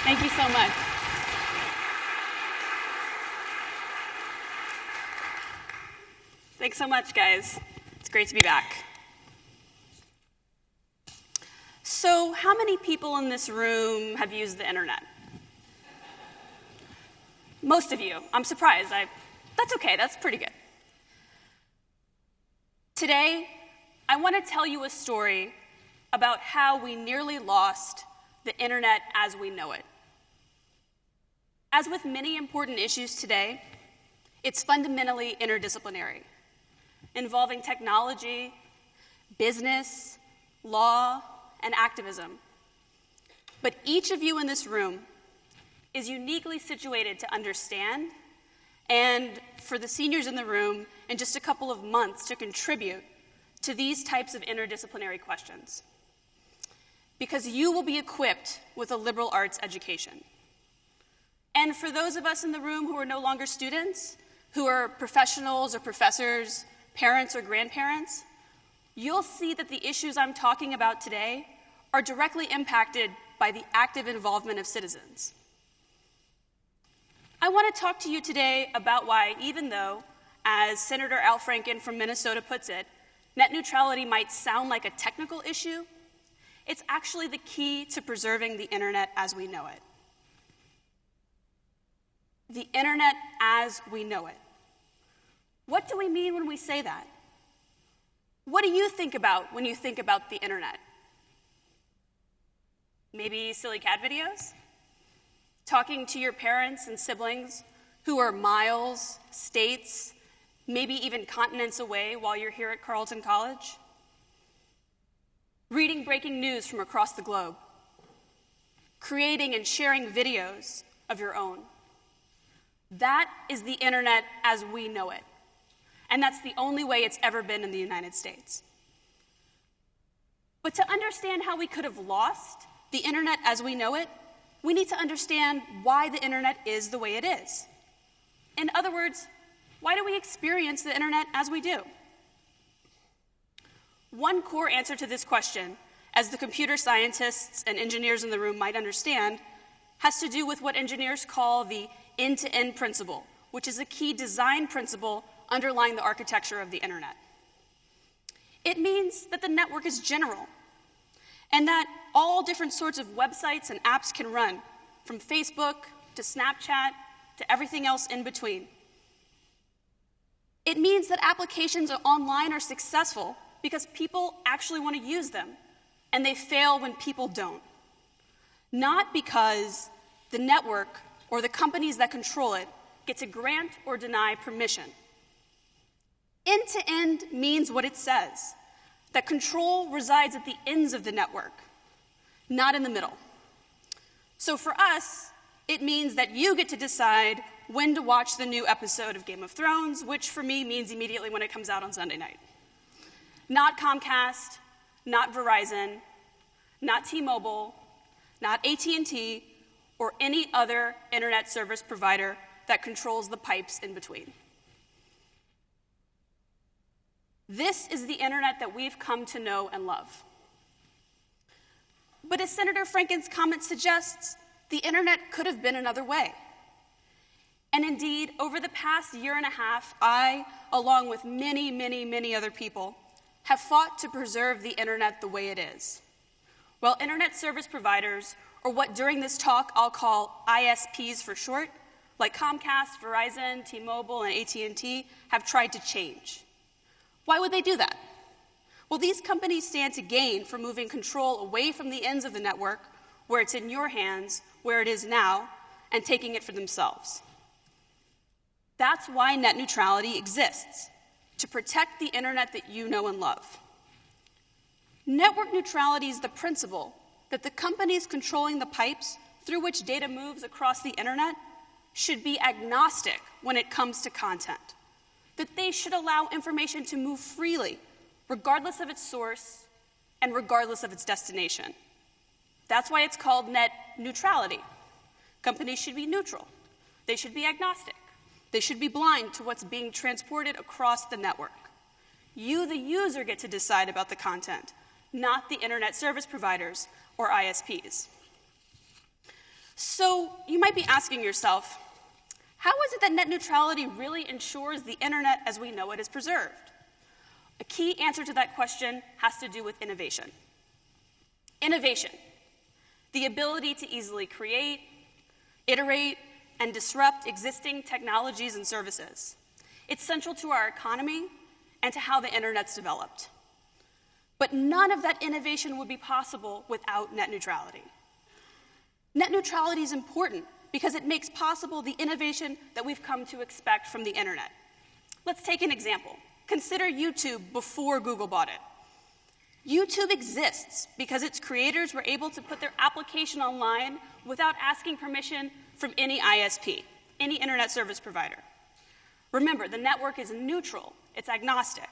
Thank you so much. Thanks so much, guys. It's great to be back. So, how many people in this room have used the internet? Most of you. I'm surprised. That's okay. That's pretty good. Today, I want to tell you a story about how we nearly lost the internet as we know it. As with many important issues today, it's fundamentally interdisciplinary, involving technology, business, law, and activism. But each of you in this room is uniquely situated to understand, and for the seniors in the room, in just a couple of months to contribute to these types of interdisciplinary questions. Because you will be equipped with a liberal arts education. And for those of us in the room who are no longer students, who are professionals or professors, parents or grandparents, you'll see that the issues I'm talking about today are directly impacted by the active involvement of citizens. I want to talk to you today about why, even though, as Senator Al Franken from Minnesota puts it, net neutrality might sound like a technical issue, it's actually the key to preserving the internet as we know it. The internet as we know it. What do we mean when we say that? What do you think about when you think about the internet? Maybe silly cat videos? Talking to your parents and siblings who are miles, states, maybe even continents away while you're here at Carleton College? Reading breaking news from across the globe? Creating and sharing videos of your own? That is the internet as we know it. And that's the only way it's ever been in the United States. But to understand how we could have lost the internet as we know it, we need to understand why the internet is the way it is. In other words, why do we experience the internet as we do? One core answer to this question, as the computer scientists and engineers in the room might understand, has to do with what engineers call the end-to-end principle, which is a key design principle underlying the architecture of the internet. It means that the network is general, and that all different sorts of websites and apps can run, from Facebook to Snapchat to everything else in between. It means that applications online are successful because people actually want to use them, and they fail when people don't. Not because the network or the companies that control it get to grant or deny permission. End-to-end means what it says, that control resides at the ends of the network, not in the middle. So for us, it means that you get to decide when to watch the new episode of Game of Thrones, which for me means immediately when it comes out on Sunday night. Not Comcast, not Verizon, not T-Mobile, not AT&T, or any other internet service provider that controls the pipes in between. This is the internet that we've come to know and love. But as Senator Franken's comment suggests, the internet could have been another way. And indeed, over the past year and a half, I, along with many, many, many other people, have fought to preserve the internet the way it is. While internet service providers, or what during this talk I'll call ISPs for short, like Comcast, Verizon, T-Mobile, and AT&T, have tried to change. Why would they do that? Well, these companies stand to gain from moving control away from the ends of the network, where it's in your hands, where it is now, and taking it for themselves. That's why net neutrality exists, to protect the internet that you know and love. Network neutrality is the principle that the companies controlling the pipes through which data moves across the internet should be agnostic when it comes to content, that they should allow information to move freely, regardless of its source and regardless of its destination. That's why it's called net neutrality. Companies should be neutral. They should be agnostic. They should be blind to what's being transported across the network. You, the user, get to decide about the content, not the internet service providers or ISPs. So you might be asking yourself, how is it that net neutrality really ensures the internet as we know it is preserved? A key answer to that question has to do with innovation. Innovation, the ability to easily create, iterate, and disrupt existing technologies and services. It's central to our economy and to how the internet's developed. But none of that innovation would be possible without net neutrality. Net neutrality is important because it makes possible the innovation that we've come to expect from the internet. Let's take an example. Consider YouTube before Google bought it. YouTube exists because its creators were able to put their application online without asking permission from any ISP, any internet service provider. Remember, the network is neutral, it's agnostic.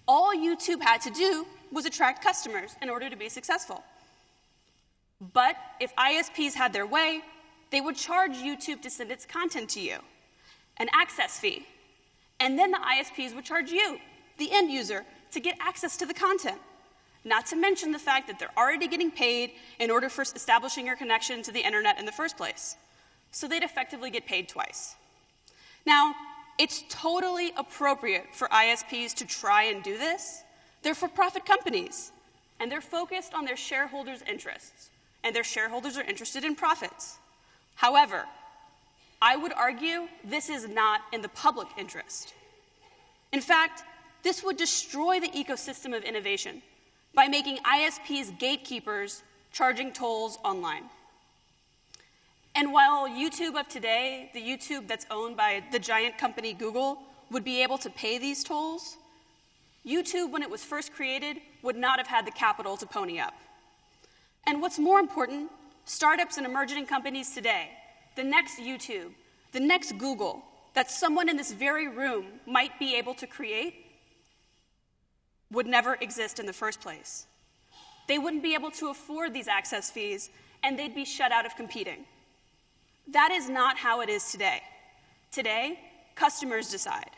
All YouTube had to do was attract customers in order to be successful. But if ISPs had their way, they would charge YouTube to send its content to you, an access fee. And then the ISPs would charge you, the end user, to get access to the content. Not to mention the fact that they're already getting paid in order for establishing your connection to the internet in the first place. So they'd effectively get paid twice. Now, it's totally appropriate for ISPs to try and do this. They're for-profit companies, and they're focused on their shareholders' interests, and their shareholders are interested in profits. However, I would argue this is not in the public interest. In fact, this would destroy the ecosystem of innovation by making ISPs gatekeepers charging tolls online. And while YouTube of today, the YouTube that's owned by the giant company Google, would be able to pay these tolls, YouTube, when it was first created, would not have had the capital to pony up. And what's more important, startups and emerging companies today, the next YouTube, the next Google, that someone in this very room might be able to create, would never exist in the first place. They wouldn't be able to afford these access fees, and they'd be shut out of competing. That is not how it is today. Today, customers decide.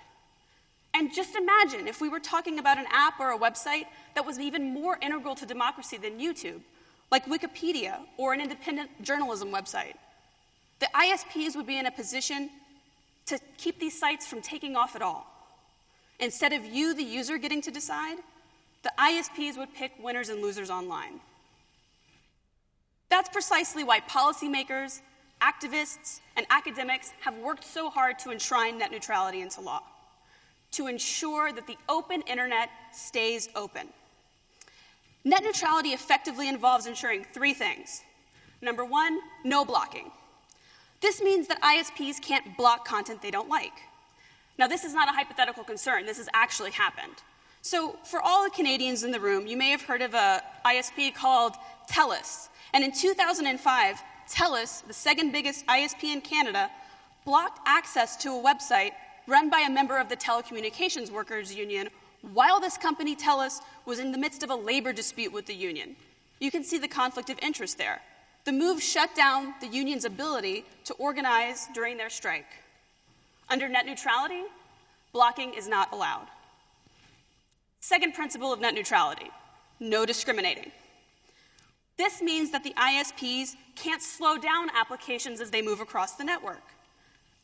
And just imagine if we were talking about an app or a website that was even more integral to democracy than YouTube, like Wikipedia or an independent journalism website. The ISPs would be in a position to keep these sites from taking off at all. Instead of you, the user, getting to decide, the ISPs would pick winners and losers online. That's precisely why policymakers, activists, and academics have worked so hard to enshrine net neutrality into law, to ensure that the open internet stays open. Net neutrality effectively involves ensuring three things. Number one, no blocking. This means that ISPs can't block content they don't like. Now, this is not a hypothetical concern. This has actually happened. So for all the Canadians in the room, you may have heard of an ISP called TELUS. And in 2005, TELUS, the second biggest ISP in Canada, blocked access to a website run by a member of the Telecommunications Workers Union while this company, TELUS, was in the midst of a labor dispute with the union. You can see the conflict of interest there. The move shut down the union's ability to organize during their strike. Under net neutrality, blocking is not allowed. Second principle of net neutrality, no discriminating. This means that the ISPs can't slow down applications as they move across the network.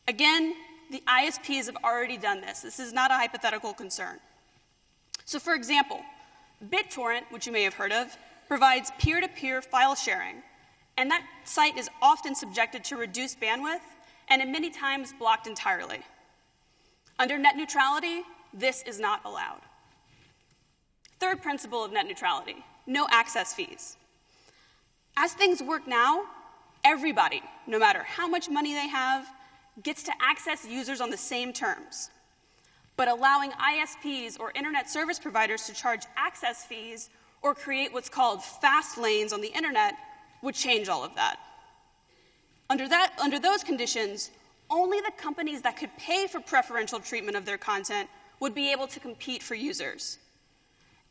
Again, the ISPs have already done this. This is not a hypothetical concern. So for example, BitTorrent, which you may have heard of, provides peer-to-peer file sharing, and that site is often subjected to reduced bandwidth and many times blocked entirely. Under net neutrality, this is not allowed. Third principle of net neutrality, no access fees. As things work now, everybody, no matter how much money they have, gets to access users on the same terms. But allowing ISPs or internet service providers to charge access fees or create what's called fast lanes on the internet would change all of that. Under those conditions, only the companies that could pay for preferential treatment of their content would be able to compete for users.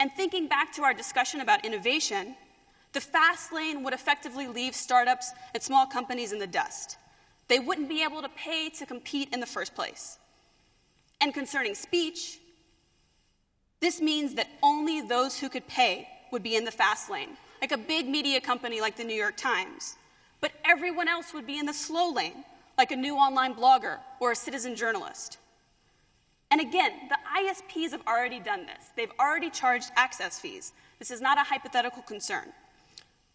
And thinking back to our discussion about innovation, the fast lane would effectively leave startups and small companies in the dust. They wouldn't be able to pay to compete in the first place. And concerning speech, this means that only those who could pay would be in the fast lane, like a big media company like the New York Times. but everyone else would be in the slow lane, like a new online blogger or a citizen journalist. And again, the ISPs have already done this. They've already charged access fees. This is not a hypothetical concern.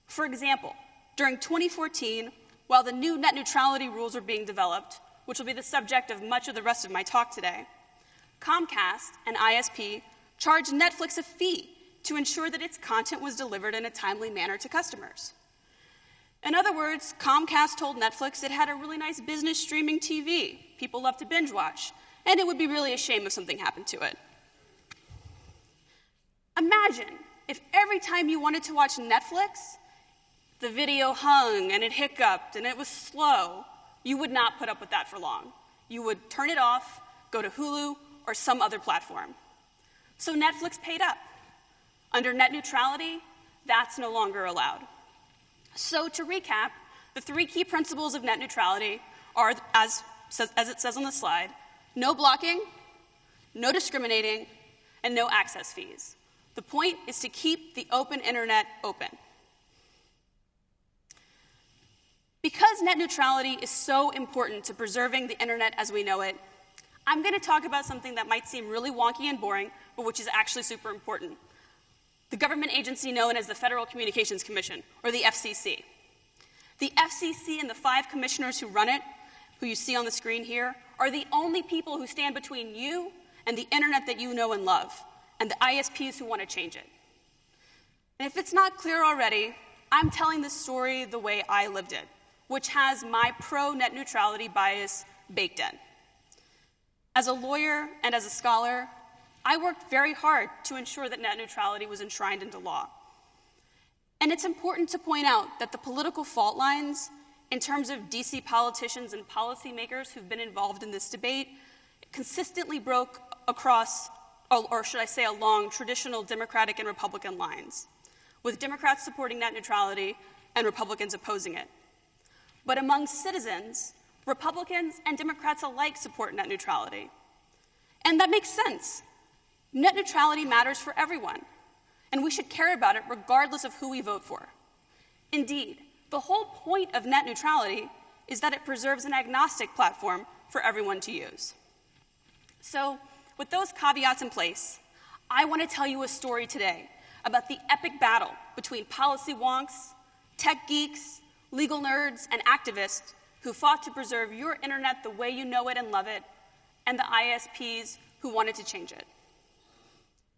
For example, during 2014, while the new net neutrality rules were being developed, which will be the subject of much of the rest of my talk today, Comcast, an ISP, charged Netflix a fee to ensure that its content was delivered in a timely manner to customers. In other words, Comcast told Netflix it had a really nice business streaming TV. People love to binge watch, and it would be really a shame if something happened to it. Imagine if every time you wanted to watch Netflix, the video hung and it hiccuped and it was slow. You would not put up with that for long. You would turn it off, go to Hulu or some other platform. So Netflix paid up. Under net neutrality, that's no longer allowed. So to recap, the three key principles of net neutrality are, as it says on the slide, no blocking, no discriminating, and no access fees. The point is to keep the open internet open. Because net neutrality is so important to preserving the internet as we know it, I'm going to talk about something that might seem really wonky and boring, but which is actually super important. The government agency known as the Federal Communications Commission, or the FCC. The FCC and the 5 commissioners who run it, who you see on the screen here, are the only people who stand between you and the internet that you know and love, and the ISPs who want to change it. And if it's not clear already, I'm telling this story the way I lived it, which has my pro-net neutrality bias baked in. As a lawyer and as a scholar, I worked very hard to ensure that net neutrality was enshrined into law. And it's important to point out that the political fault lines, in terms of DC politicians and policymakers who've been involved in this debate, consistently broke across, or should I say along, traditional Democratic and Republican lines, with Democrats supporting net neutrality and Republicans opposing it. But among citizens, Republicans and Democrats alike support net neutrality. And that makes sense. Net neutrality matters for everyone, and we should care about it regardless of who we vote for. Indeed, the whole point of net neutrality is that it preserves an agnostic platform for everyone to use. So, with those caveats in place, I want to tell you a story today about the epic battle between policy wonks, tech geeks, legal nerds, and activists who fought to preserve your internet the way you know it and love it, and the ISPs who wanted to change it.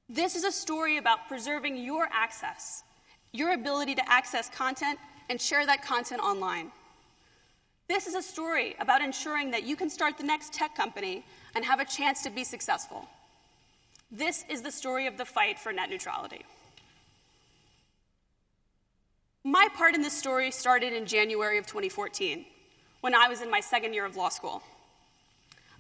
This is a story about preserving your access, your ability to access content and share that content online. This is a story about ensuring that you can start the next tech company and have a chance to be successful. This is the story of the fight for net neutrality. My part in this story started in January of 2014, when I was in my second year of law school.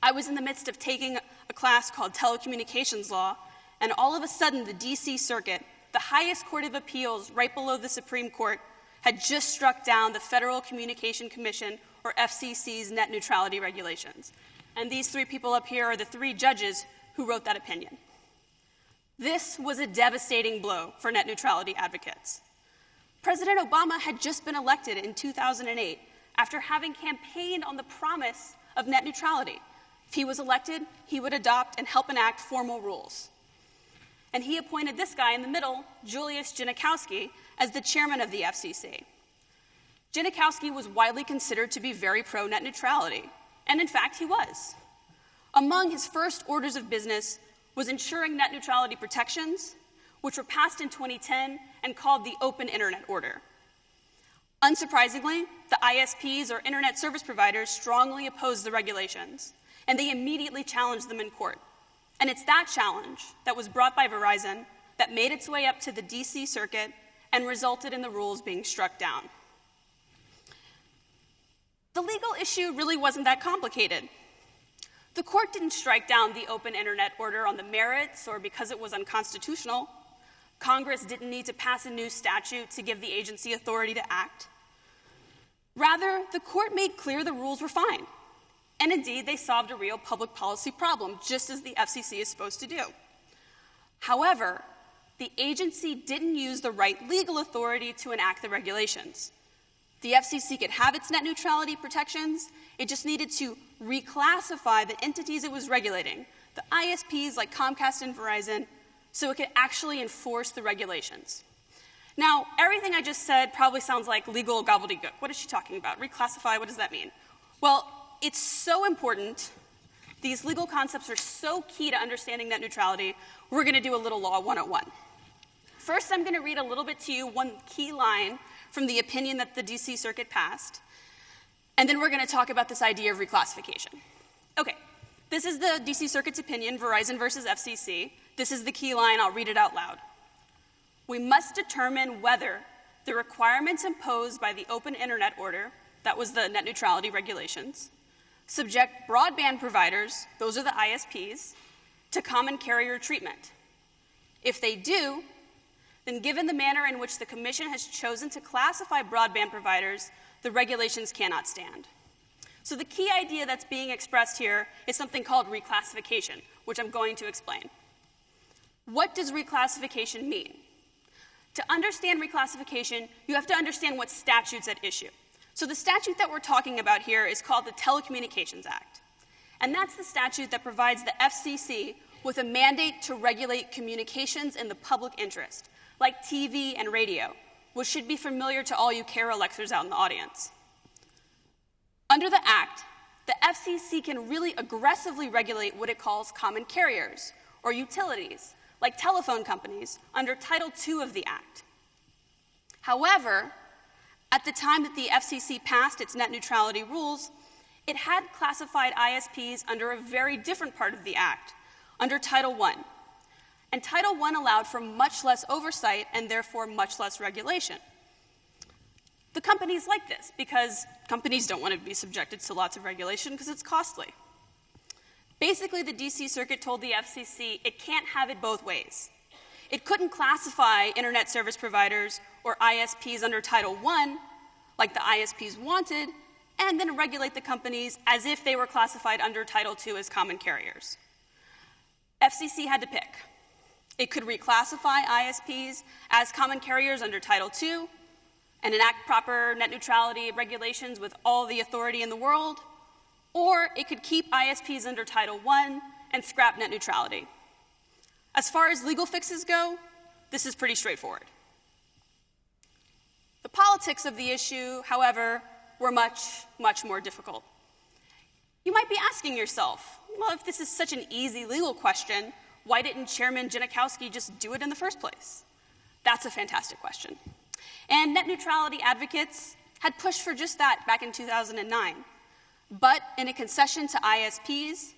I was in the midst of taking a class called Telecommunications Law, and all of a sudden the DC Circuit, the highest court of appeals right below the Supreme Court, had just struck down the Federal Communication Commission, or FCC's net neutrality regulations. And these 3 people up here are the 3 judges who wrote that opinion. This was a devastating blow for net neutrality advocates. President Obama had just been elected in 2008 after having campaigned on the promise of net neutrality. If he was elected, he would adopt and help enact formal rules. And he appointed this guy in the middle, Julius Genachowski, as the chairman of the FCC. Genachowski was widely considered to be very pro-net neutrality, and in fact he was. Among his first orders of business was ensuring net neutrality protections, which were passed in 2010 and called the Open Internet Order. Unsurprisingly, the ISPs, or internet service providers, strongly opposed the regulations, and they immediately challenged them in court. And it's that challenge that was brought by Verizon that made its way up to the DC Circuit and resulted in the rules being struck down. The legal issue really wasn't that complicated. The court didn't strike down the Open Internet Order on the merits or because it was unconstitutional. Congress didn't need to pass a new statute to give the agency authority to act. Rather, the court made clear the rules were fine. And indeed, they solved a real public policy problem, just as the FCC is supposed to do. However, the agency didn't use the right legal authority to enact the regulations. The FCC could have its net neutrality protections. It just needed to reclassify the entities it was regulating, the ISPs like Comcast and Verizon, so it could actually enforce the regulations. Now, everything I just said probably sounds like legal gobbledygook. What is she talking about? Reclassify, what does that mean? Well, it's so important. These legal concepts are so key to understanding net neutrality. We're going to do a little law 101. First, I'm going to read a little bit to you one key line from the opinion that the DC Circuit passed, and then we're going to talk about this idea of reclassification. Okay, this is the DC Circuit's opinion, Verizon versus FCC. This is the key line. I'll read it out loud. We must determine whether the requirements imposed by the Open Internet Order, that was the net neutrality regulations, subject broadband providers, those are the ISPs, to common carrier treatment. If they do, then given the manner in which the Commission has chosen to classify broadband providers, the regulations cannot stand. So the key idea that's being expressed here is something called reclassification, which I'm going to explain. What does reclassification mean? To understand reclassification, you have to understand what statute's at issue. So the statute that we're talking about here is called the Telecommunications Act. And that's the statute that provides the FCC with a mandate to regulate communications in the public interest, like TV and radio, which should be familiar to all you Carol Lexers out in the audience. Under the Act, the FCC can really aggressively regulate what it calls common carriers, or utilities, like telephone companies, under Title II of the Act. However, at the time that the FCC passed its net neutrality rules, it had classified ISPs under a very different part of the Act, under Title I. And Title I allowed for much less oversight and therefore much less regulation. The companies like this because companies don't want to be subjected to lots of regulation because it's costly. Basically, the DC Circuit told the FCC it can't have it both ways. It couldn't classify internet service providers or ISPs under Title I, like the ISPs wanted, and then regulate the companies as if they were classified under Title II as common carriers. FCC had to pick. It could reclassify ISPs as common carriers under Title II and enact proper net neutrality regulations with all the authority in the world, or it could keep ISPs under Title I and scrap net neutrality. As far as legal fixes go, this is pretty straightforward. The politics of the issue, however, were much, much more difficult. You might be asking yourself, well, if this is such an easy legal question, why didn't Chairman Janikowski just do it in the first place? That's a fantastic question. And net neutrality advocates had pushed for just that back in 2009. But in a concession to ISPs,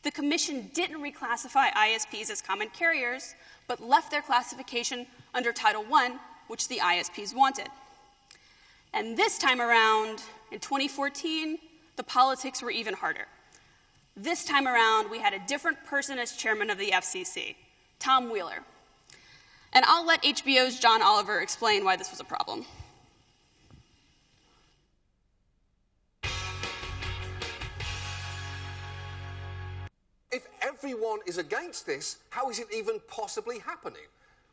the Commission didn't reclassify ISPs as common carriers, but left their classification under Title I, which the ISPs wanted. And this time around, in 2014, the politics were even harder. This time around, we had a different person as chairman of the FCC, Tom Wheeler. And I'll let HBO's John Oliver explain why this was a problem. If everyone is against this, how is it even possibly happening?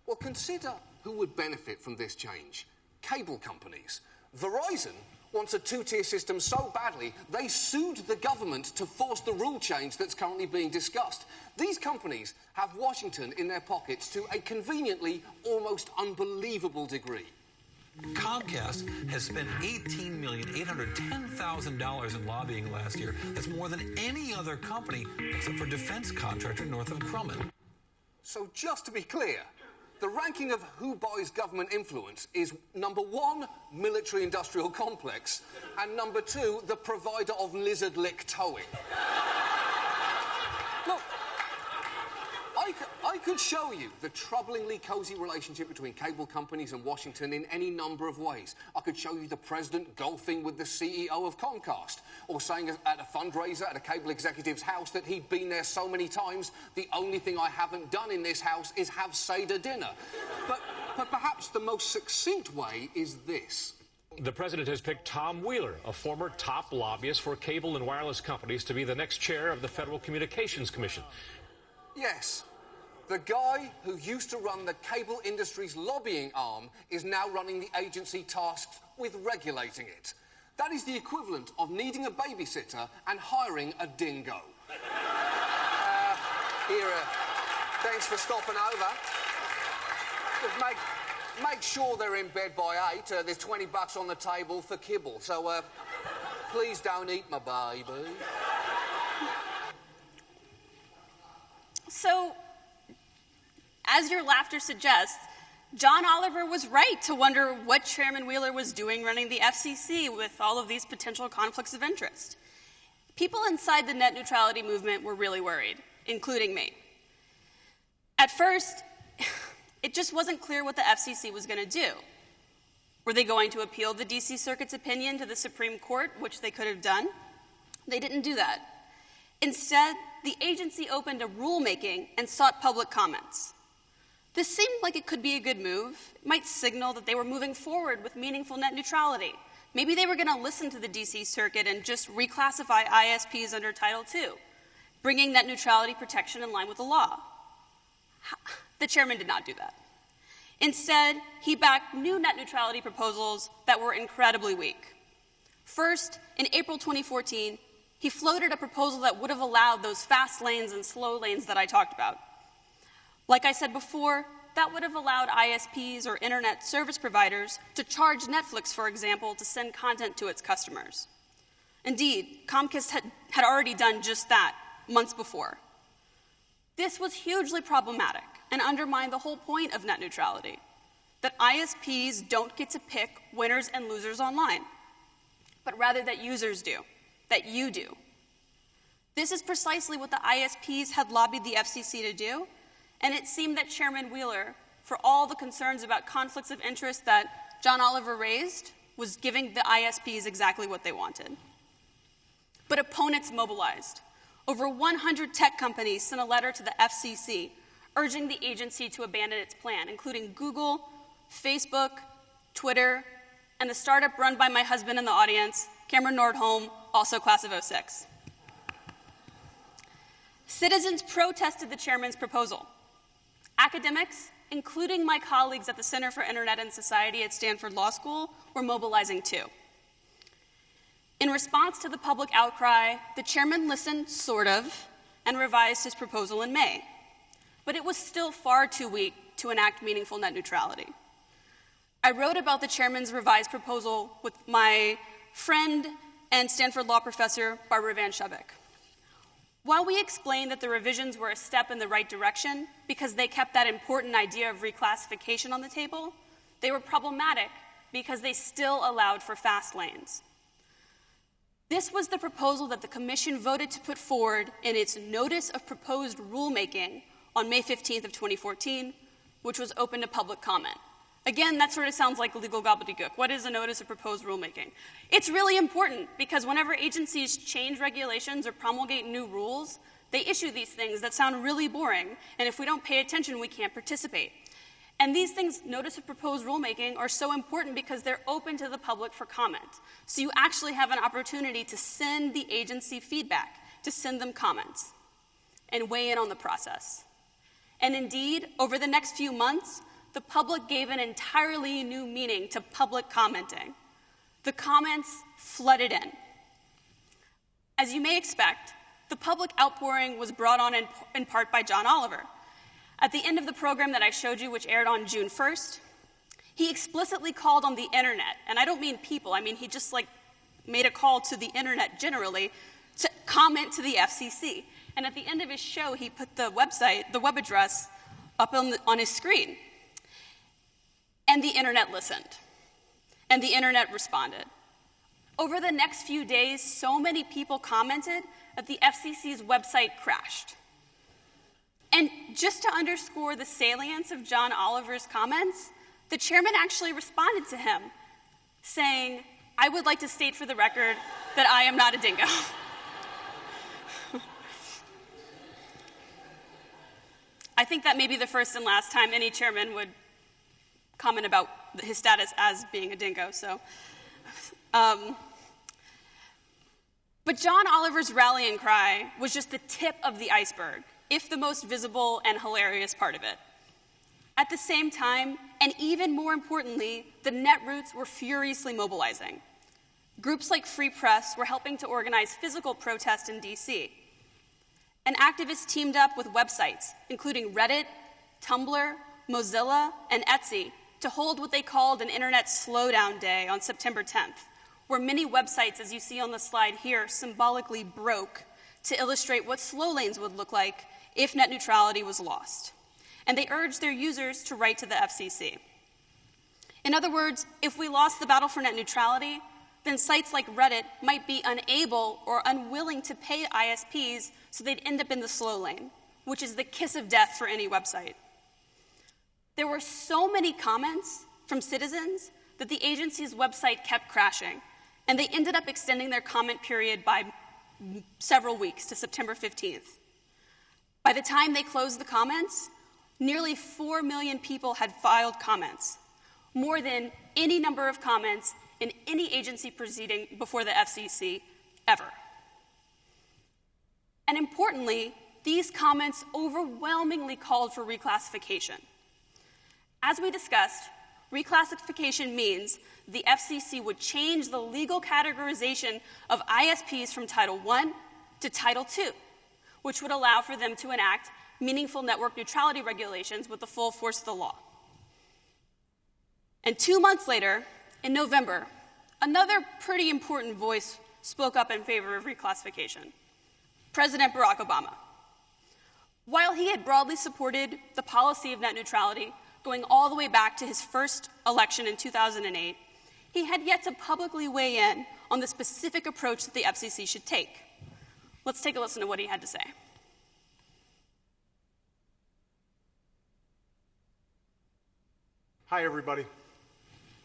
Well, consider who would benefit from this change. Cable companies. Verizon wants a two-tier system so badly, they sued the government to force the rule change that's currently being discussed. These companies have Washington in their pockets to a conveniently almost unbelievable degree. Comcast has spent $18,810,000 in lobbying last year. That's more than any other company except for defense contractor Northrop Grumman. So just to be clear, the ranking of who buys government influence is number 1, military-industrial complex, and number 2, the provider of lizard-lick towing. Look, I could show you the troublingly cozy relationship between cable companies and Washington in any number of ways. I could show you the president golfing with the CEO of Comcast, or saying at a fundraiser at a cable executive's house that he'd been there so many times, the only thing I haven't done in this house is have Seder dinner. But perhaps the most succinct way is this. The president has picked Tom Wheeler, a former top lobbyist for cable and wireless companies, to be the next chair of the Federal Communications Commission. Yes. The guy who used to run the cable industry's lobbying arm is now running the agency tasked with regulating it. That is the equivalent of needing a babysitter and hiring a dingo. Here, thanks for stopping over. Just make sure they're in bed by 8. There's $20 on the table for kibble, so please don't eat my baby. So, as your laughter suggests, John Oliver was right to wonder what Chairman Wheeler was doing running the FCC with all of these potential conflicts of interest. People inside the net neutrality movement were really worried, including me. At first, it just wasn't clear what the FCC was going to do. Were they going to appeal the D.C. Circuit's opinion to the Supreme Court, which they could have done? They didn't do that. Instead, the agency opened a rulemaking and sought public comments. This seemed like it could be a good move. It might signal that they were moving forward with meaningful net neutrality. Maybe they were going to listen to the D.C. Circuit and just reclassify ISPs under Title II, bringing net neutrality protection in line with the law. The chairman did not do that. Instead, he backed new net neutrality proposals that were incredibly weak. First, in April 2014, he floated a proposal that would have allowed those fast lanes and slow lanes that I talked about. Like I said before, that would have allowed ISPs or internet service providers to charge Netflix, for example, to send content to its customers. Indeed, Comcast had already done just that months before. This was hugely problematic and undermined the whole point of net neutrality, that ISPs don't get to pick winners and losers online, but rather that users do, that you do. This is precisely what the ISPs had lobbied the FCC to do, and it seemed that Chairman Wheeler, for all the concerns about conflicts of interest that John Oliver raised, was giving the ISPs exactly what they wanted. But opponents mobilized. Over 100 tech companies sent a letter to the FCC urging the agency to abandon its plan, including Google, Facebook, Twitter, and the startup run by my husband in the audience, Cameron Nordholm, also class of '06. Citizens protested the chairman's proposal. Academics, including my colleagues at the Center for Internet and Society at Stanford Law School, were mobilizing too. In response to the public outcry, the chairman listened, sort of, and revised his proposal in May. But it was still far too weak to enact meaningful net neutrality. I wrote about the chairman's revised proposal with my friend and Stanford Law professor, Barbara Van Schubeck. While we explained that the revisions were a step in the right direction because they kept that important idea of reclassification on the table, they were problematic because they still allowed for fast lanes. This was the proposal that the Commission voted to put forward in its Notice of Proposed Rulemaking on May 15th of 2014, which was open to public comment. Again, that sort of sounds like legal gobbledygook. What is a Notice of Proposed Rulemaking? It's really important because whenever agencies change regulations or promulgate new rules, they issue these things that sound really boring, and if we don't pay attention, we can't participate. And these things, Notice of Proposed Rulemaking, are so important because they're open to the public for comment. So you actually have an opportunity to send the agency feedback, to send them comments, and weigh in on the process. And indeed, over the next few months, the public gave an entirely new meaning to public commenting. The comments flooded in. As you may expect, the public outpouring was brought on in part by John Oliver. At the end of the program that I showed you, which aired on June 1st, he explicitly called on the internet, and I don't mean people, I mean he just made a call to the internet generally to comment to the FCC. And at the end of his show, he put the website, the web address, up on his screen. And the internet listened. And the internet responded. Over the next few days, so many people commented that the FCC's website crashed. And just to underscore the salience of John Oliver's comments, the chairman actually responded to him, saying, "I would like to state for the record that I am not a dingo." I think that may be the first and last time any chairman would comment about his status as being a dingo. But John Oliver's rallying cry was just the tip of the iceberg, if the most visible and hilarious part of it. At the same time, and even more importantly, the netroots were furiously mobilizing. Groups like Free Press were helping to organize physical protests in DC. And activists teamed up with websites, including Reddit, Tumblr, Mozilla, and Etsy, to hold what they called an Internet Slowdown Day on September 10th, where many websites, as you see on the slide here, symbolically broke to illustrate what slow lanes would look like if net neutrality was lost. And they urged their users to write to the FCC. In other words, if we lost the battle for net neutrality, then sites like Reddit might be unable or unwilling to pay ISPs, so they'd end up in the slow lane, which is the kiss of death for any website. There were so many comments from citizens that the agency's website kept crashing, and they ended up extending their comment period by several weeks to September 15th. By the time they closed the comments, nearly 4 million people had filed comments, more than any number of comments in any agency proceeding before the FCC ever. And importantly, these comments overwhelmingly called for reclassification. As we discussed, reclassification means the FCC would change the legal categorization of ISPs from Title I to Title II, which would allow for them to enact meaningful network neutrality regulations with the full force of the law. And 2 months later, in November, another pretty important voice spoke up in favor of reclassification: President Barack Obama. While he had broadly supported the policy of net neutrality going all the way back to his first election in 2008, he had yet to publicly weigh in on the specific approach that the FCC should take. Let's take a listen to what he had to say. Hi, everybody.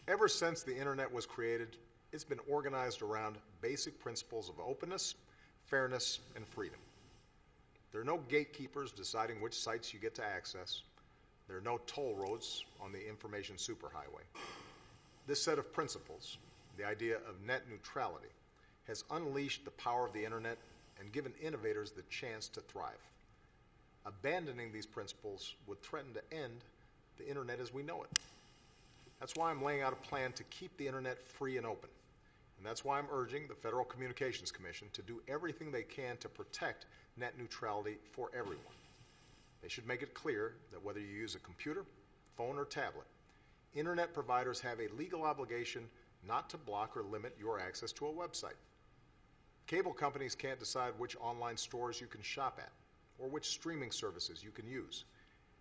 Ever since the internet was created, it's been organized around basic principles of openness, fairness, and freedom. There are no gatekeepers deciding which sites you get to access. There are no toll roads on the information superhighway. This set of principles, the idea of net neutrality, has unleashed the power of the internet and given innovators the chance to thrive. Abandoning these principles would threaten to end the internet as we know it. That's why I'm laying out a plan to keep the internet free and open. And that's why I'm urging the Federal Communications Commission to do everything they can to protect net neutrality for everyone. They should make it clear that whether you use a computer, phone, or tablet, internet providers have a legal obligation not to block or limit your access to a website. Cable companies can't decide which online stores you can shop at or which streaming services you can use.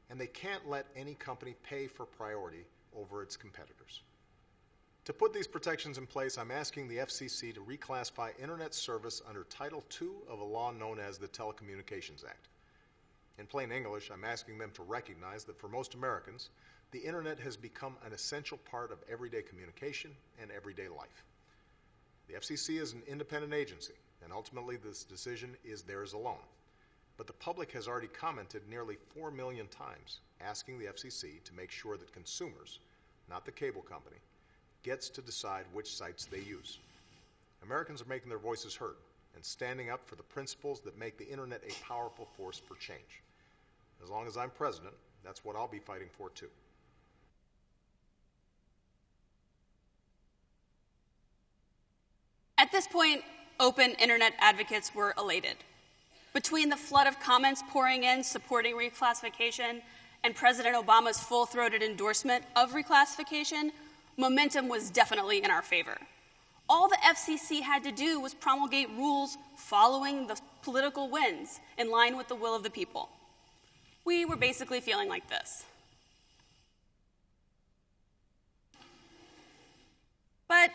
And they can't let any company pay for priority over its competitors. To put these protections in place, I'm asking the FCC to reclassify internet service under Title II of a law known as the Telecommunications Act. In plain English, I'm asking them to recognize that for most Americans, the internet has become an essential part of everyday communication and everyday life. The FCC is an independent agency, and ultimately this decision is theirs alone. But the public has already commented nearly 4 million times, asking the FCC to make sure that consumers, not the cable company, gets to decide which sites they use. Americans are making their voices heard and standing up for the principles that make the internet a powerful force for change. As long as I'm president, that's what I'll be fighting for too. At this point, open internet advocates were elated. Between the flood of comments pouring in supporting reclassification and President Obama's full-throated endorsement of reclassification, momentum was definitely in our favor. All the FCC had to do was promulgate rules following the political winds in line with the will of the people. We were basically feeling like this. But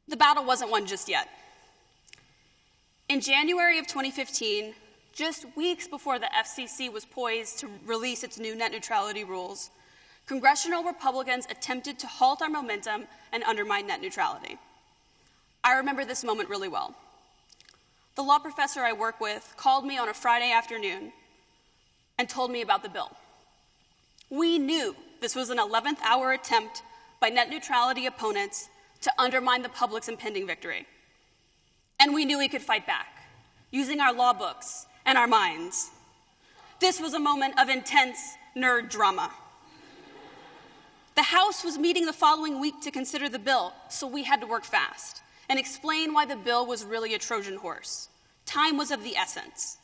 the battle wasn't won just yet. In January of 2015, just weeks before the FCC was poised to release its new net neutrality rules, congressional Republicans attempted to halt our momentum and undermine net neutrality. I remember this moment really well. The law professor I work with called me on a Friday afternoon and told me about the bill. We knew this was an 11th hour attempt by net neutrality opponents to undermine the public's impending victory. And we knew we could fight back, using our law books and our minds. This was a moment of intense nerd drama. The House was meeting the following week to consider the bill, so we had to work fast and explain why the bill was really a Trojan horse. Time was of the essence.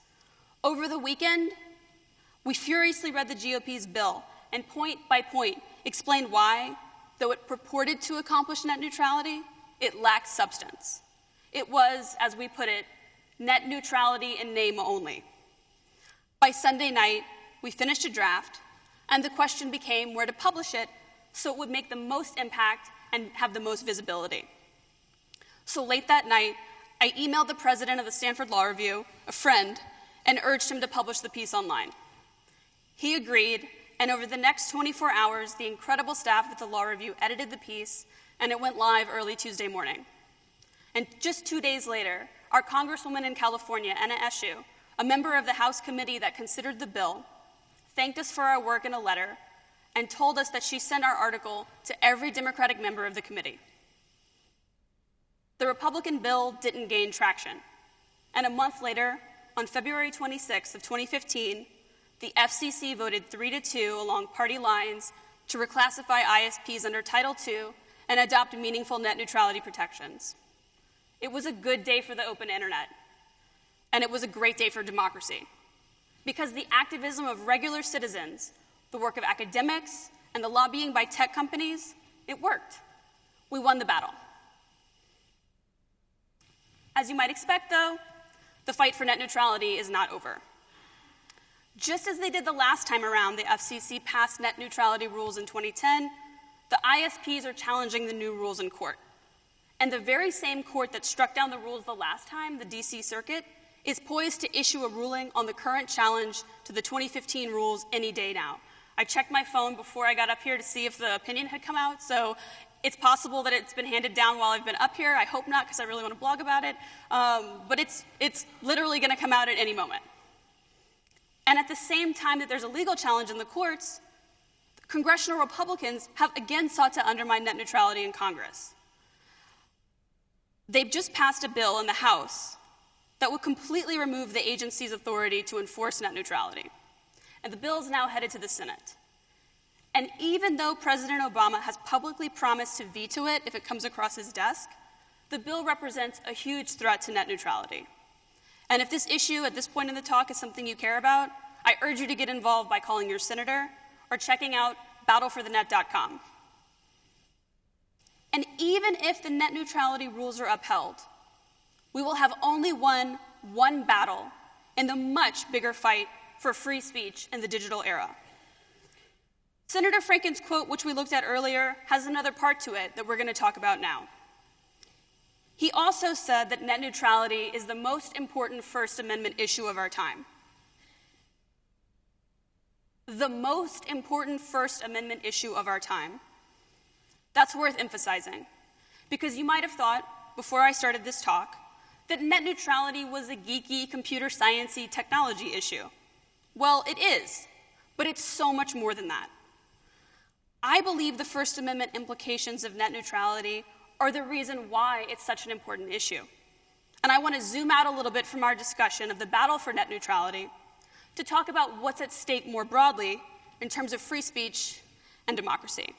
Over the weekend, we furiously read the GOP's bill and point by point explained why, though it purported to accomplish net neutrality, it lacked substance. It was, as we put it, net neutrality in name only. By Sunday night, we finished a draft, and the question became where to publish it so it would make the most impact and have the most visibility. So late that night, I emailed the president of the Stanford Law Review, a friend, and urged him to publish the piece online. He agreed, and over the next 24 hours, the incredible staff at the Law Review edited the piece, and it went live early Tuesday morning. And just 2 days later, our Congresswoman in California, Anna Eshoo, a member of the House committee that considered the bill, thanked us for our work in a letter and told us that she sent our article to every Democratic member of the committee. The Republican bill didn't gain traction, and a month later, on February 26th of 2015, the FCC voted 3-2 along party lines to reclassify ISPs under Title II and adopt meaningful net neutrality protections. It was a good day for the open internet, and it was a great day for democracy, because the activism of regular citizens, the work of academics, and the lobbying by tech companies, it worked. We won the battle. As you might expect, though, the fight for net neutrality is not over. Just as they did the last time around, the FCC passed net neutrality rules in 2010, the ISPs are challenging the new rules in court. And the very same court that struck down the rules the last time, the DC Circuit, is poised to issue a ruling on the current challenge to the 2015 rules any day now. I checked my phone before I got up here to see if the opinion had come out, so it's possible that it's been handed down while I've been up here. I hope not, because I really want to blog about it. But it's literally going to come out at any moment. And at the same time that there's a legal challenge in the courts, congressional Republicans have again sought to undermine net neutrality in Congress. They've just passed a bill in the House that would completely remove the agency's authority to enforce net neutrality. And the bill is now headed to the Senate. And even though President Obama has publicly promised to veto it if it comes across his desk, the bill represents a huge threat to net neutrality. And if this issue at this point in the talk is something you care about, I urge you to get involved by calling your senator or checking out battleforthenet.com. And even if the net neutrality rules are upheld, we will have only won one battle in the much bigger fight for free speech in the digital era. Senator Franken's quote, which we looked at earlier, has another part to it that we're going to talk about now. He also said that net neutrality is the most important First Amendment issue of our time. The most important First Amendment issue of our time. That's worth emphasizing, because you might have thought, before I started this talk, that net neutrality was a geeky, computer science-y technology issue. Well, it is, but it's so much more than that. I believe the First Amendment implications of net neutrality are the reason why it's such an important issue. And I want to zoom out a little bit from our discussion of the battle for net neutrality to talk about what's at stake more broadly in terms of free speech and democracy.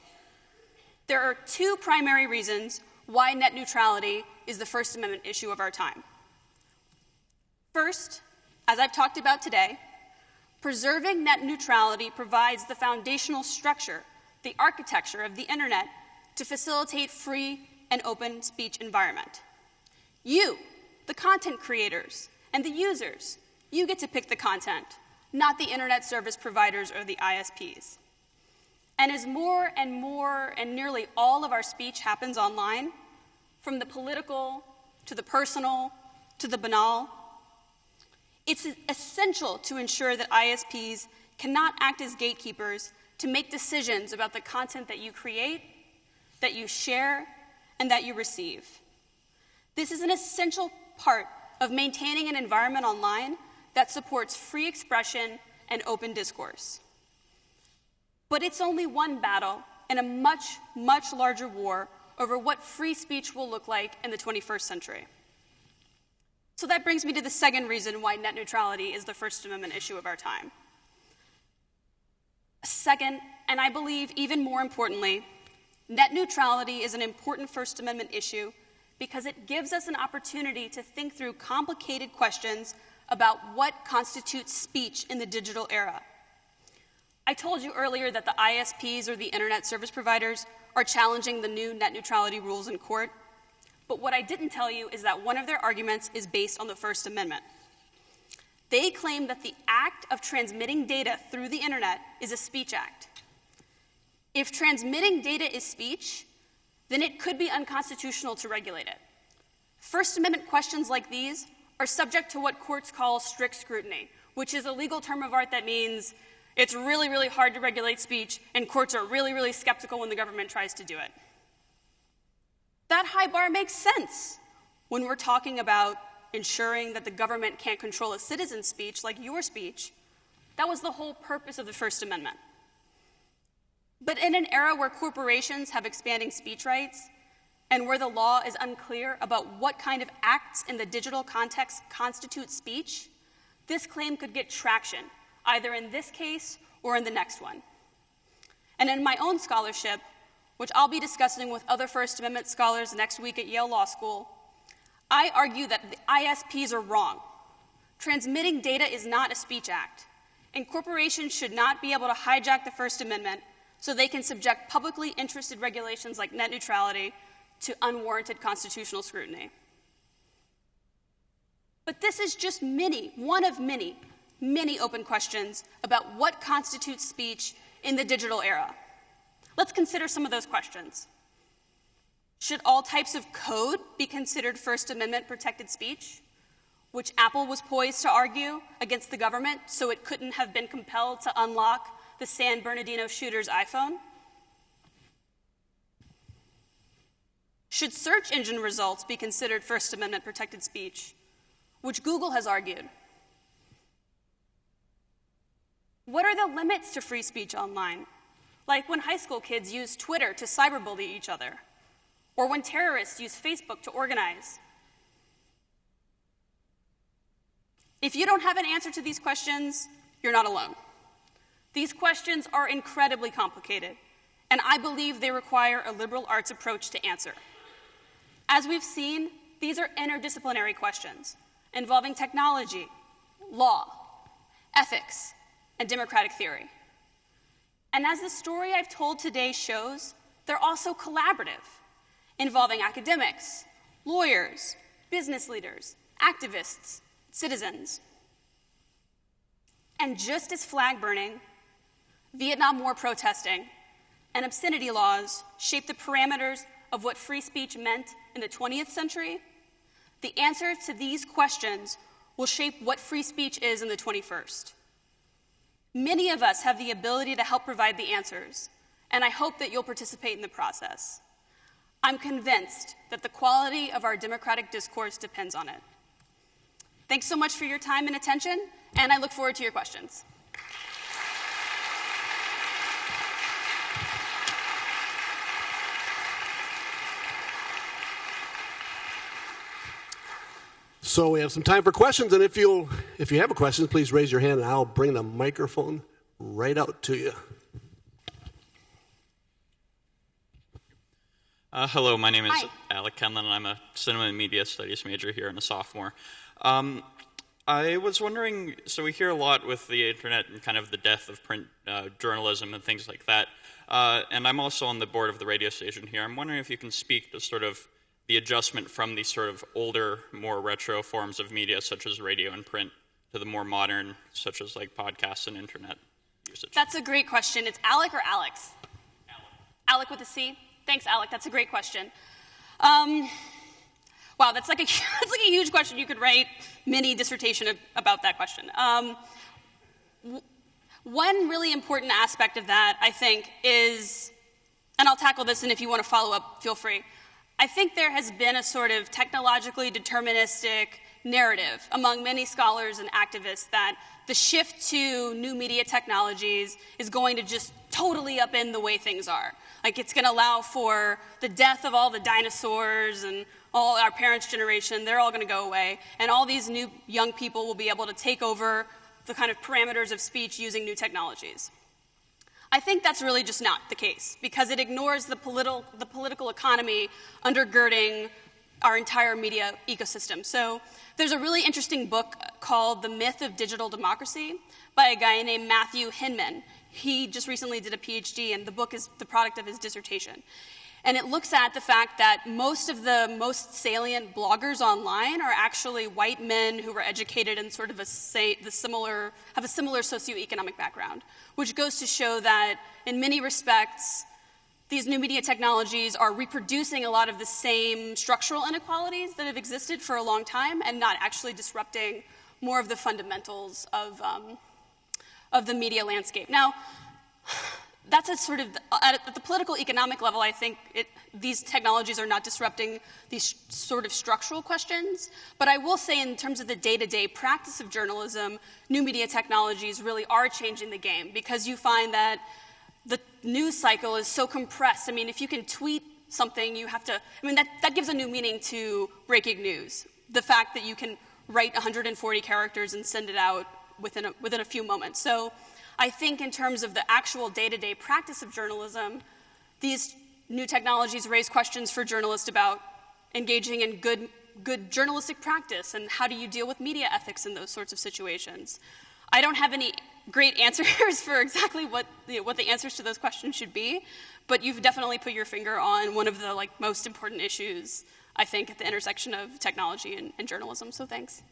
There are two primary reasons why net neutrality is the First Amendment issue of our time. First, as I've talked about today, preserving net neutrality provides the foundational structure, the architecture of the internet to facilitate free and open speech environment. You, the content creators and the users, you get to pick the content, not the internet service providers or the ISPs. And as more and nearly all of our speech happens online, from the political to the personal to the banal, it's essential to ensure that ISPs cannot act as gatekeepers to make decisions about the content that you create, that you share, and that you receive. This is an essential part of maintaining an environment online that supports free expression and open discourse. But it's only one battle in a much, much larger war over what free speech will look like in the 21st century. So that brings me to the second reason why net neutrality is the First Amendment issue of our time. Second, and I believe even more importantly, net neutrality is an important First Amendment issue because it gives us an opportunity to think through complicated questions about what constitutes speech in the digital era. I told you earlier that the ISPs, or the internet service providers, are challenging the new net neutrality rules in court, but what I didn't tell you is that one of their arguments is based on the First Amendment. They claim that the act of transmitting data through the internet is a speech act. If transmitting data is speech, then it could be unconstitutional to regulate it. First Amendment questions like these are subject to what courts call strict scrutiny, which is a legal term of art that means it's really, really hard to regulate speech, and courts are really, really skeptical when the government tries to do it. That high bar makes sense when we're talking about ensuring that the government can't control a citizen's speech like your speech. That was the whole purpose of the First Amendment. But in an era where corporations have expanding speech rights and where the law is unclear about what kind of acts in the digital context constitute speech, this claim could get traction, either in this case or in the next one. And in my own scholarship, which I'll be discussing with other First Amendment scholars next week at Yale Law School, I argue that the ISPs are wrong. Transmitting data is not a speech act, and corporations should not be able to hijack the First Amendment so they can subject publicly interested regulations like net neutrality to unwarranted constitutional scrutiny. But this is just one of many open questions about what constitutes speech in the digital era. Let's consider some of those questions. Should all types of code be considered First Amendment protected speech, which Apple was poised to argue against the government so it couldn't have been compelled to unlock the San Bernardino shooter's iPhone? Should search engine results be considered First Amendment protected speech, which Google has argued? What are the limits to free speech online? Like when high school kids use Twitter to cyberbully each other, or when terrorists use Facebook to organize. If you don't have an answer to these questions, you're not alone. These questions are incredibly complicated, and I believe they require a liberal arts approach to answer. As we've seen, these are interdisciplinary questions involving technology, law, ethics, and democratic theory. And as the story I've told today shows, they're also collaborative, involving academics, lawyers, business leaders, activists, citizens. And just as flag burning, Vietnam War protesting, and obscenity laws shaped the parameters of what free speech meant in the 20th century, the answer to these questions will shape what free speech is in the 21st. Many of us have the ability to help provide the answers, and I hope that you'll participate in the process. I'm convinced that the quality of our democratic discourse depends on it. Thanks so much for your time and attention, and I look forward to your questions. So we have some time for questions, and if you have a question, please raise your hand, and I'll bring the microphone right out to you. Hello, my name is Alec Kenlon, and I'm a cinema and media studies major here and a sophomore. I was wondering, so we hear a lot with the internet and kind of the death of print journalism and things like that, and I'm also on the board of the radio station here. I'm wondering if you can speak to sort of the adjustment from these sort of older, more retro forms of media, such as radio and print, to the more modern, such as like podcasts and internet usage. That's a great question. It's Alec or Alex? Alec with a C? Thanks, Alec. That's a great question. Wow, that's like a huge question. You could write mini dissertation about that question. One really important aspect of that, I think, is, and I'll tackle this, and if you want to follow up, feel free. I think there has been a sort of technologically deterministic narrative among many scholars and activists that the shift to new media technologies is going to just totally upend the way things are. Like, it's going to allow for the death of all the dinosaurs and all our parents' generation. They're all going to go away, and all these new young people will be able to take over the kind of parameters of speech using new technologies. I think that's really just not the case, because it ignores the political economy undergirding our entire media ecosystem. So there's a really interesting book called The Myth of Digital Democracy by a guy named Matthew Hinman. He just recently did a PhD, and the book is the product of his dissertation. And it looks at the fact that most of the most salient bloggers online are actually white men who were educated in sort of have a similar socioeconomic background, which goes to show that in many respects, these new media technologies are reproducing a lot of the same structural inequalities that have existed for a long time and not actually disrupting more of the fundamentals of the media landscape. Now, that's a sort of, at the political economic level, I think these technologies are not disrupting these sort of structural questions. But I will say in terms of the day-to-day practice of journalism, new media technologies really are changing the game, because you find that the news cycle is so compressed. I mean, if you can tweet something, you have to, I mean, that gives a new meaning to breaking news. The fact that you can write 140 characters and send it out within a few moments. So I think in terms of the actual day-to-day practice of journalism, these new technologies raise questions for journalists about engaging in good journalistic practice and how do you deal with media ethics in those sorts of situations. I don't have any great answers for exactly what the answers to those questions should be, but you've definitely put your finger on one of the most important issues, I think, at the intersection of technology and journalism, so thanks.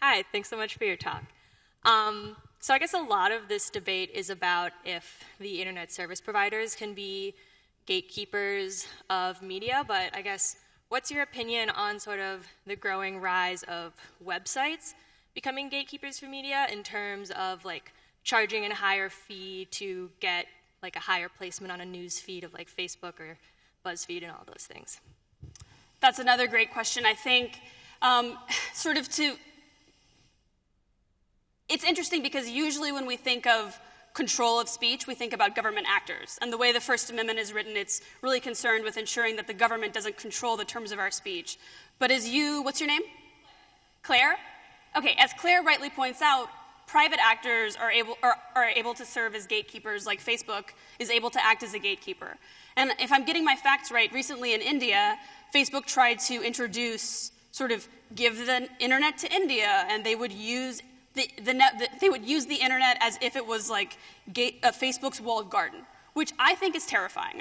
Hi, thanks so much for your talk. So I guess a lot of this debate is about if the internet service providers can be gatekeepers of media, but I guess what's your opinion on sort of the growing rise of websites becoming gatekeepers for media in terms of charging a higher fee to get a higher placement on a news feed of Facebook or BuzzFeed and all those things? That's another great question. I think it's interesting because usually when we think of control of speech, we think about government actors. And the way the First Amendment is written, it's really concerned with ensuring that the government doesn't control the terms of our speech. But what's your name? Claire? Okay, as Claire rightly points out, private actors are able to serve as gatekeepers, like Facebook is able to act as a gatekeeper. And if I'm getting my facts right, recently in India, Facebook tried to introduce, give the internet to India, and they would use the internet as if it was Facebook's walled garden, which I think is terrifying.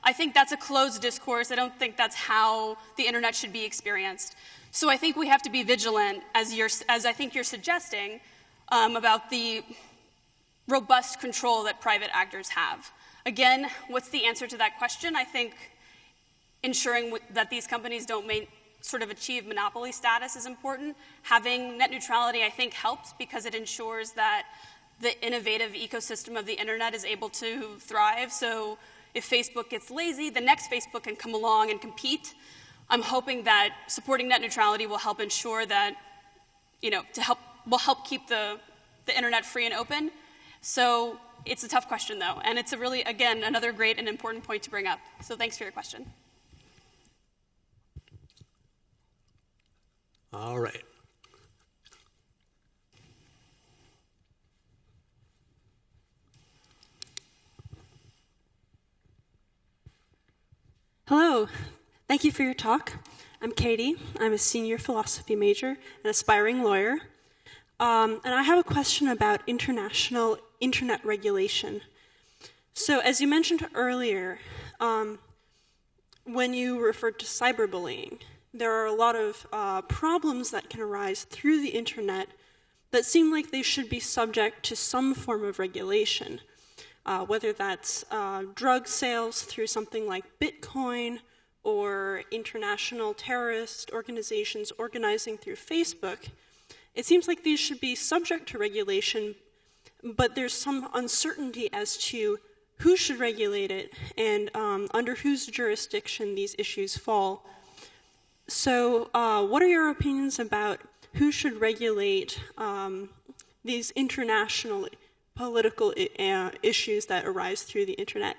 I think that's a closed discourse. I don't think that's how the internet should be experienced. So I think we have to be vigilant, as I think you're suggesting, about the robust control that private actors have. Again, what's the answer to that question? I think ensuring that these companies don't achieve monopoly status is important. Having net neutrality, I think, helps because it ensures that the innovative ecosystem of the internet is able to thrive. So if Facebook gets lazy, the next Facebook can come along and compete. I'm hoping that supporting net neutrality will help ensure that, will help keep the internet free and open. So it's a tough question, though, and it's again, another great and important point to bring up. So thanks for your question. All right. Hello. Thank you for your talk. I'm Katie. I'm a senior philosophy major and aspiring lawyer. And I have a question about international internet regulation. So as you mentioned earlier, when you referred to cyberbullying, there are a lot of problems that can arise through the internet that seem like they should be subject to some form of regulation, whether that's drug sales through something like Bitcoin or international terrorist organizations organizing through Facebook. It seems like these should be subject to regulation, but there's some uncertainty as to who should regulate it and under whose jurisdiction these issues fall. So what are your opinions about who should regulate these international political issues that arise through the internet?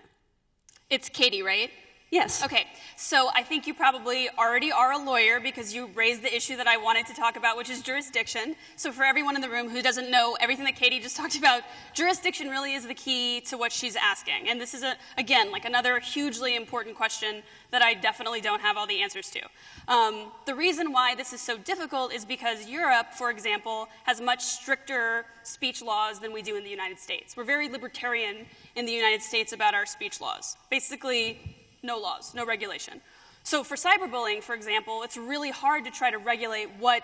It's Katie, right? Yes. Okay, so I think you probably already are a lawyer because you raised the issue that I wanted to talk about, which is jurisdiction. So for everyone in the room who doesn't know everything that Katie just talked about, jurisdiction really is the key to what she's asking. And this is, again, like another hugely important question that I definitely don't have all the answers to. The reason why this is so difficult is because Europe, for example, has much stricter speech laws than we do in the United States. We're very libertarian in the United States about our speech laws. Basically, no laws, no regulation. So for cyberbullying, for example, it's really hard to try to regulate what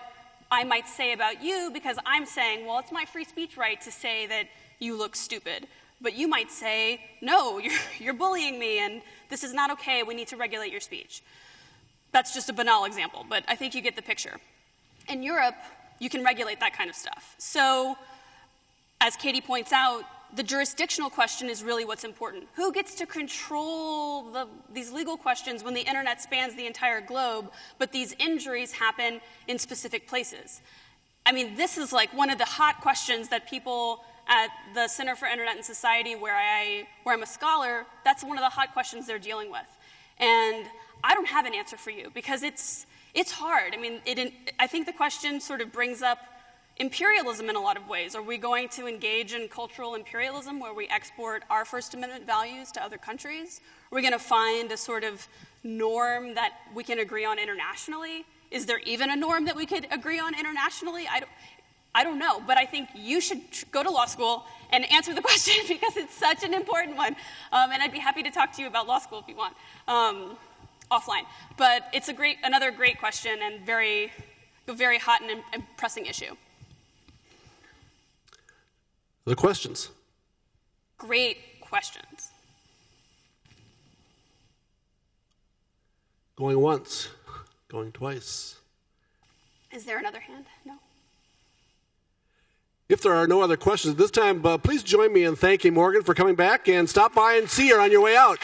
I might say about you because I'm saying, well, it's my free speech right to say that you look stupid. But you might say, no, you're bullying me and this is not okay, we need to regulate your speech. That's just a banal example, but I think you get the picture. In Europe, you can regulate that kind of stuff. So, as Katie points out, the jurisdictional question is really what's important. Who gets to control these legal questions when the internet spans the entire globe, but these injuries happen in specific places? I mean, this is like one of the hot questions that people at the Center for Internet and Society, where I'm a scholar, that's one of the hot questions they're dealing with. And I don't have an answer for you because it's hard. I mean, I think the question sort of brings up imperialism in a lot of ways. Are we going to engage in cultural imperialism where we export our First Amendment values to other countries? Are we going to find a sort of norm that we can agree on internationally? Is there even a norm that we could agree on internationally? I don't know, but I think you should go to law school and answer the question because it's such an important one. And I'd be happy to talk to you about law school if you want, offline. But it's another great question and very hot and pressing issue. Other questions? Great questions. Going once, going twice. Is there another hand? No? If there are no other questions at this time, please join me in thanking Morgan for coming back and stop by and see her on your way out.